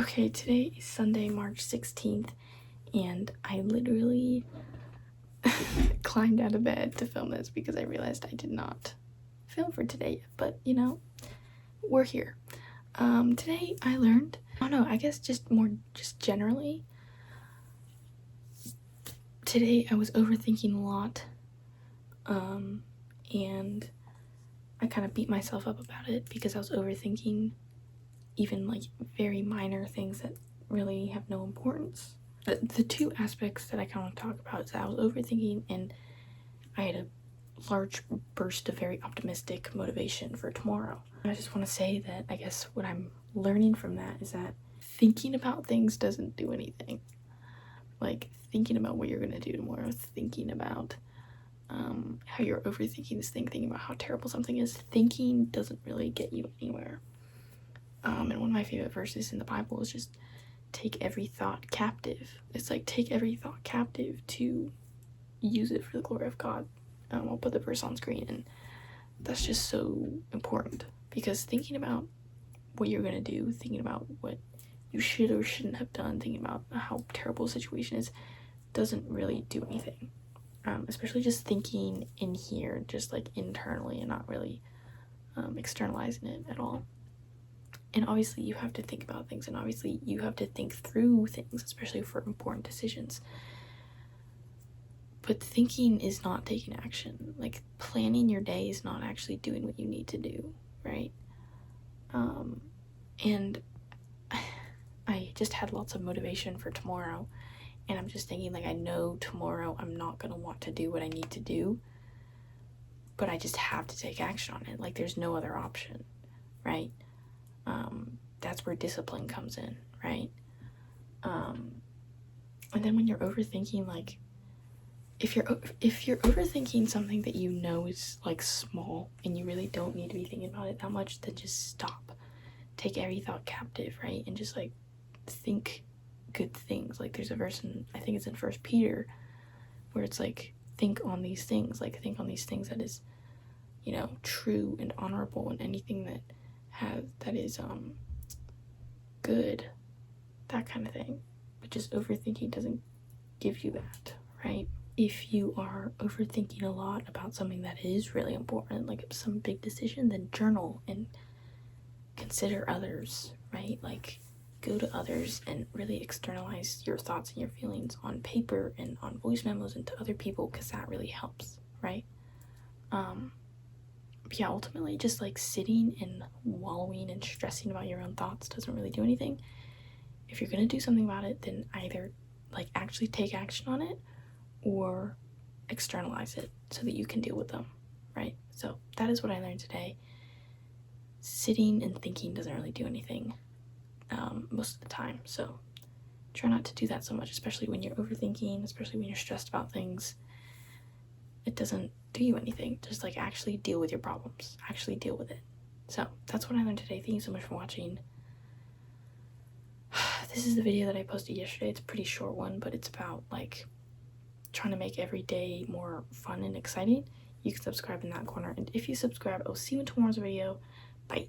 Okay, today is Sunday, March 16th, and I literally climbed out of bed to film this because I realized I did not film for today, but you know, we're here. Today I learned, I don't know, I guess just generally, today I was overthinking a lot, and I kind of beat myself up about it because I was overthinking even like very minor things that really have no importance. The two aspects that I kind of want to talk about is that I was overthinking and I had a large burst of very optimistic motivation for tomorrow. I just want to say that I guess what I'm learning from that is that thinking about things doesn't do anything. Like thinking about what you're going to do tomorrow, thinking about how you're overthinking this thing, thinking about how terrible something is, thinking doesn't really get you anywhere. And one of my favorite verses in the Bible is just take every thought captive. It's like take every thought captive to use it for the glory of God. I'll put the verse on screen, and that's just so important because thinking about what you're gonna do, thinking about what you should or shouldn't have done, thinking about how terrible a situation is, doesn't really do anything. Especially just thinking in here, just like internally, and not really externalizing it at all. And obviously you have to think about things, and obviously you have to think through things, especially for important decisions. But thinking is not taking action. Like planning your day is not actually doing what you need to do, right? And I just had lots of motivation for tomorrow, and I'm just thinking like I know tomorrow I'm not gonna want to do what I need to do, but I just have to take action on it. Like there's no other option, right? That's where discipline comes in, right? And then when you're overthinking, like if you're overthinking something that you know is like small and you really don't need to be thinking about it that much, then just stop. Take every thought captive, right? And just like think good things. Like there's a verse in, I think it's in 1 Peter, where it's like think on these things, like think on these things that is, you know, true and honorable, and anything that is good, that kind of thing. But just overthinking doesn't give you that, right? If you are overthinking a lot about something that is really important, like some big decision, then journal and consider others, right? Like go to others and really externalize your thoughts and your feelings on paper and on voice memos and to other people, because that really helps, right? But yeah, ultimately just like sitting and wallowing and stressing about your own thoughts doesn't really do anything. If you're gonna do something about it, then either like actually take action on it or externalize it so that you can deal with them, right? So that is what I learned today. Sitting and thinking doesn't really do anything most of the time, so try not to do that so much, especially when you're overthinking, especially when you're stressed about things. It doesn't do you anything. Just like actually deal with your problems, actually deal with it. So that's what I learned today. Thank you so much for watching. This is the video that I posted yesterday. It's a pretty short one, but it's about like trying to make every day more fun and exciting. You can subscribe in that corner, and if you subscribe, I'll see you in tomorrow's video. Bye.